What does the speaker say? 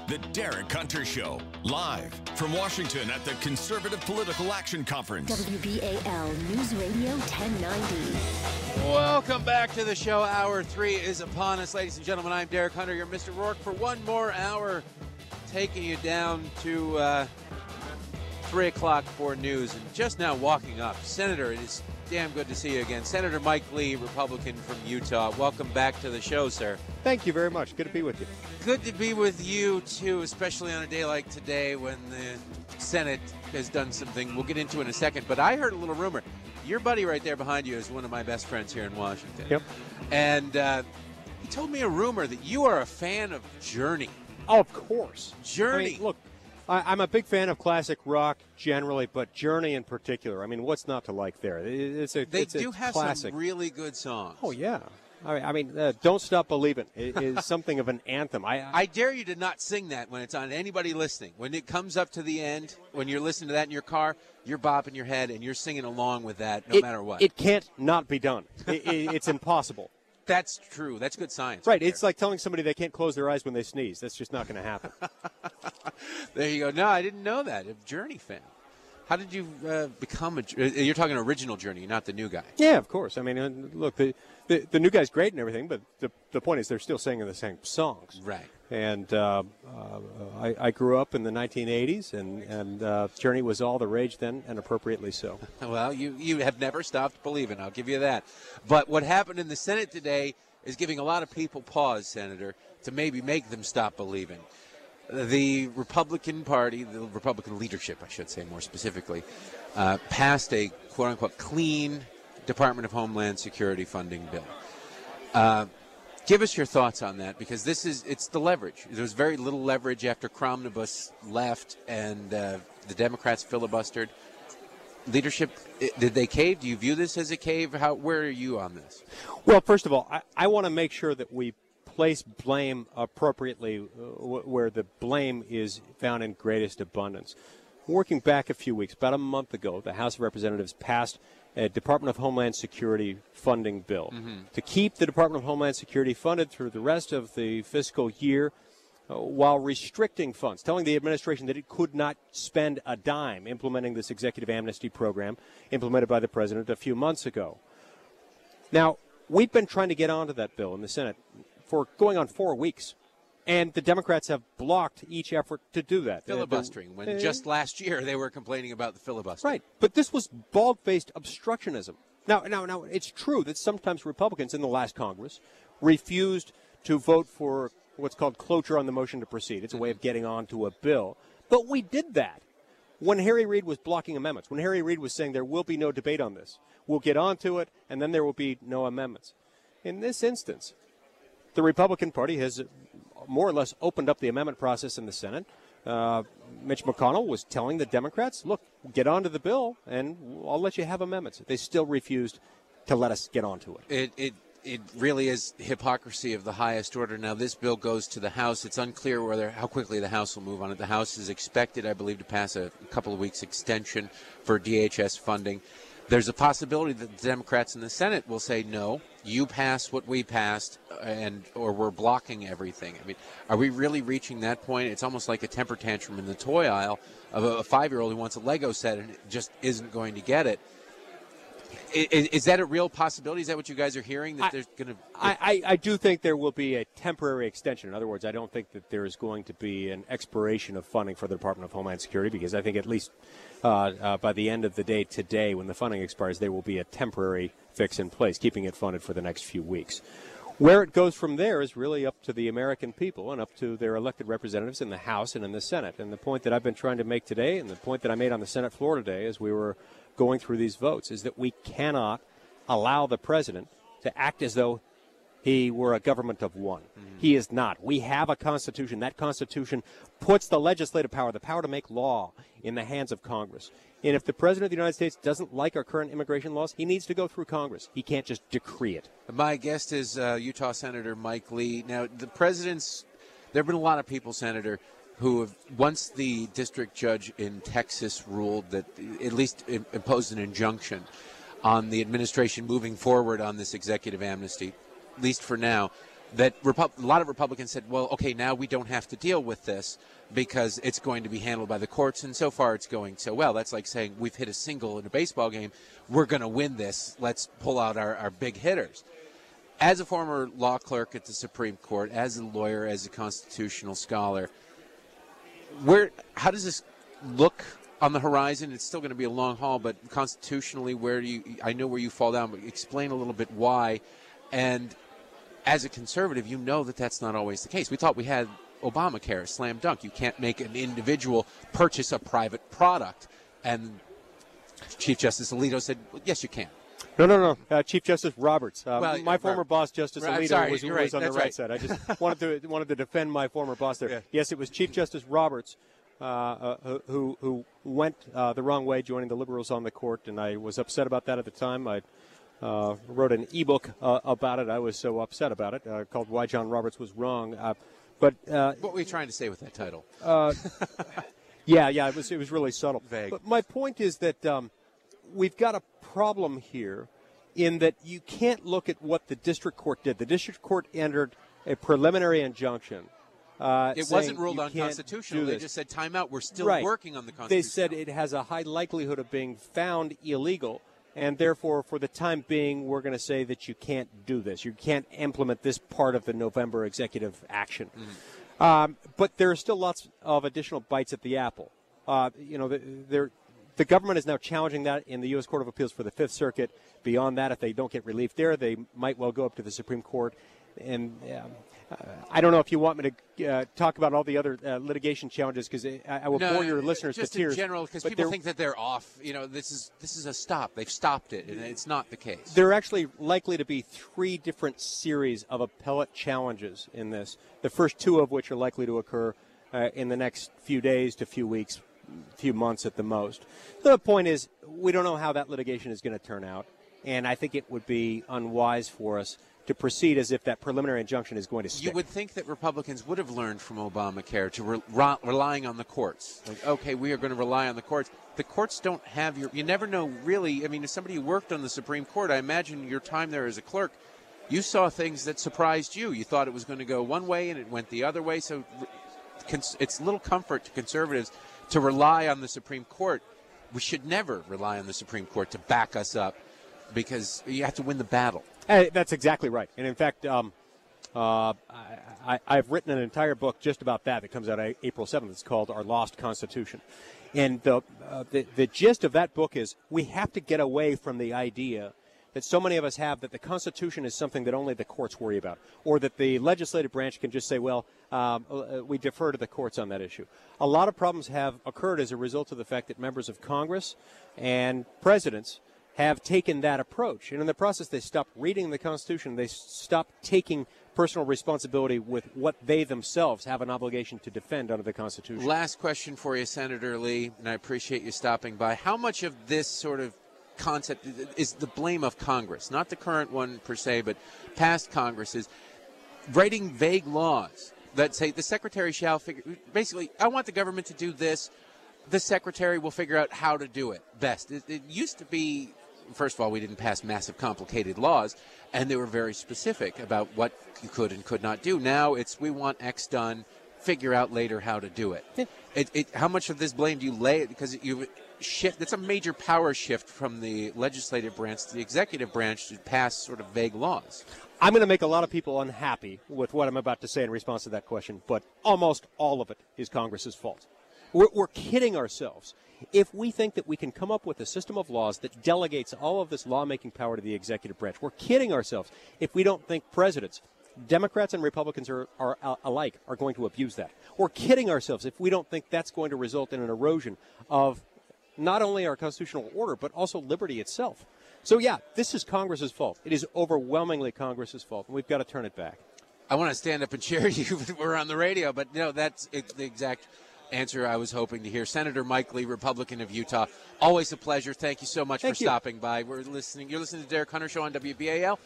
The Derek Hunter Show, live from Washington at the Conservative Political Action Conference. WBAL News Radio 1090. Welcome back to the show. Hour 3 is upon us. Ladies and gentlemen, I'm Derek Hunter, your Mr. Rourke, for one more hour, taking you down to 3 o'clock for news. And just now walking up, Senator, it is damn good to see you again. Senator Mike Lee, Republican from Utah. Welcome back to the show, sir. Thank you very much. Good to be with you. Good to be with you, too, especially on a day like today when the Senate has done something we'll get into in a second. But I heard a little rumor. Your buddy right there behind you is one of my best friends here in Washington. Yep. And he told me a rumor that you are a fan of Journey. Oh, of course. Journey. I mean, look, I'm a big fan of classic rock generally, but Journey in particular. I mean, what's not to like there? They do have classic. some really good songs. Oh, yeah. I mean, Don't Stop Believin' is something of an anthem. I dare you to not sing that when it's on anybody listening. When it comes up to the end, when you're listening to that in your car, you're bopping your head and you're singing along with that no matter what. It can't not be done. It's impossible. That's true. That's good science. Right. It's like telling somebody they can't close their eyes when they sneeze. That's just not going to happen. There you go. No, I didn't know that. A Journey fan. How did you become you're talking original Journey, not the new guy. Yeah, of course. I mean, look, the new guy's great and everything, but the point is they're still singing the same songs. Right. And I grew up in the 1980s, and Journey was all the rage then, and appropriately so. Well, you have never stopped believing, I'll give you that. But what happened in the Senate today is giving a lot of people pause, Senator, to maybe make them stop believing. The Republican Party, the Republican leadership, I should say more specifically, passed a quote-unquote clean Department of Homeland Security funding bill. Give us your thoughts on that, because it's the leverage. There's very little leverage after Cromnibus left and the Democrats filibustered. Leadership, did they cave? Do you view this as a cave? Where are you on this? Well, first of all, I want to make sure that we place blame appropriately where the blame is found in greatest abundance. Working back a few weeks, about a month ago, the House of Representatives passed a Department of Homeland Security funding bill to keep the Department of Homeland Security funded through the rest of the fiscal year while restricting funds, telling the administration that it could not spend a dime implementing this executive amnesty program implemented by the president a few months ago. Now, we've been trying to get onto that bill in the Senate for going on 4 weeks, and the Democrats have blocked each effort to do that. Filibustering, when just last year they were complaining about the filibuster. Right, but this was bald-faced obstructionism. Now, it's true that sometimes Republicans in the last Congress refused to vote for what's called cloture on the motion to proceed. It's a way of getting onto a bill. But we did that when Harry Reid was blocking amendments, when Harry Reid was saying there will be no debate on this. We'll get onto it, and then there will be no amendments. In this instance, the Republican Party has more or less opened up the amendment process in the Senate. Mitch McConnell was telling the Democrats, look, get onto the bill, and I'll let you have amendments. They still refused to let us get onto it. It really is hypocrisy of the highest order. Now, this bill goes to the House. It's unclear how quickly the House will move on it. The House is expected, I believe, to pass a couple of weeks extension for DHS funding. There's a possibility that the Democrats in the Senate will say, no, you pass what we passed, or we're blocking everything. I mean, are we really reaching that point? It's almost like a temper tantrum in the toy aisle of a 5-year-old who wants a Lego set and just isn't going to get it. Is that a real possibility? Is that what you guys are hearing? That there's going to? I do think there will be a temporary extension. In other words, I don't think that there is going to be an expiration of funding for the Department of Homeland Security, because I think at least by the end of the day today, when the funding expires, there will be a temporary fix in place, keeping it funded for the next few weeks. Where it goes from there is really up to the American people and up to their elected representatives in the House and in the Senate. And the point that I've been trying to make today, and the point that I made on the Senate floor today as we were going through these votes, is that we cannot allow the president to act as though he were a government of one. He is not. We have a Constitution. That Constitution puts the legislative power, the power to make law, in the hands of Congress. And if the President of the United States doesn't like our current immigration laws, he needs to go through Congress. He can't just decree it. My guest is Utah Senator Mike Lee. Now, there have been a lot of people, Senator, who have, once the district judge in Texas ruled that, at least imposed an injunction on the administration moving forward on this executive amnesty, at least for now, that a lot of Republicans said, well, okay, now we don't have to deal with this because it's going to be handled by the courts, and so far it's going so well. That's like saying we've hit a single in a baseball game. We're going to win this. Let's pull out our big hitters. As a former law clerk at the Supreme Court, as a lawyer, as a constitutional scholar, how does this look on the horizon? It's still going to be a long haul, but constitutionally, I know where you fall down, but explain a little bit why. And as a conservative, you know that that's not always the case. We thought we had Obamacare, slam dunk. You can't make an individual purchase a private product. And Chief Justice Alito said, well, yes, you can. No. Chief Justice Roberts. My former boss, Justice Alito, was on the right side. I just wanted to defend my former boss there. Yeah. Yes, it was Chief Justice Roberts who went the wrong way, joining the liberals on the court, and I was upset about that at the time. I wrote an ebook about it. I was so upset about it, called "Why John Roberts Was Wrong." But what were you trying to say with that title? Yeah, it was really subtle. Vague. But my point is that we've got a problem here in that you can't look at what the district court did. The district court entered a preliminary injunction. It wasn't ruled unconstitutional. They just said, time out. We're still working on the Constitution. They said it has a high likelihood of being found illegal, and therefore, for the time being, we're going to say that you can't do this. You can't implement this part of the November executive action. But there are still lots of additional bites at the apple. The government is now challenging that in the U.S. Court of Appeals for the Fifth Circuit. Beyond that, if they don't get relief there, they might well go up to the Supreme Court. And I don't know if you want me to talk about all the other litigation challenges, because I will bore your listeners to tears. Just in general, because people think that they're off. This is a stop. They've stopped it, and it's not the case. There are actually likely to be 3 different series of appellate challenges in this, the first 2 of which are likely to occur in the next few days to few weeks, few months at the most. So the point is, we don't know how that litigation is going to turn out, and I think it would be unwise for us to proceed as if that preliminary injunction is going to stick. You would think that Republicans would have learned from Obamacare to relying on the courts. Like, okay, we are going to rely on the courts. The courts don't have you never know really. I mean, as somebody who worked on the Supreme Court, I imagine your time there as a clerk, you saw things that surprised you. You thought it was going to go one way and it went the other way. So it's little comfort to conservatives to rely on the Supreme Court. We should never rely on the Supreme Court to back us up, because you have to win the battle. That's exactly right. And in fact, I've written an entire book just about that. It comes out April 7th. It's called Our Lost Constitution. And the gist of that book is we have to get away from the idea that so many of us have that the Constitution is something that only the courts worry about, or that the legislative branch can just say, well, we defer to the courts on that issue. A lot of problems have occurred as a result of the fact that members of Congress and presidents have taken that approach. And in the process, they stopped reading the Constitution. They stopped taking personal responsibility with what they themselves have an obligation to defend under the Constitution. Last question for you, Senator Lee, and I appreciate you stopping by. How much of this sort of concept is the blame of Congress? Not the current one per se, but past Congresses writing vague laws that say the Secretary shall figure. Basically, I want the government to do this. The Secretary will figure out how to do it best. It used to be, first of all, we didn't pass massive, complicated laws, and they were very specific about what you could and could not do. Now it's we want X done, figure out later how to do it. How much of this blame do you lay? Because you shift. It's a major power shift from the legislative branch to the executive branch to pass sort of vague laws. I'm going to make a lot of people unhappy with what I'm about to say in response to that question, but almost all of it is Congress's fault. We're kidding ourselves if we think that we can come up with a system of laws that delegates all of this lawmaking power to the executive branch. We're kidding ourselves if we don't think presidents, Democrats and Republicans are alike, are going to abuse that. We're kidding ourselves if we don't think that's going to result in an erosion of not only our constitutional order, but also liberty itself. So, yeah, this is Congress's fault. It is overwhelmingly Congress's fault, and we've got to turn it back. I want to stand up and cheer you when we're on the radio, but no, that's the exact answer I was hoping to hear. Senator Mike Lee, Republican of Utah, always a pleasure. Thank you so much for stopping by. You're listening to Derek Hunter Show on WBAL.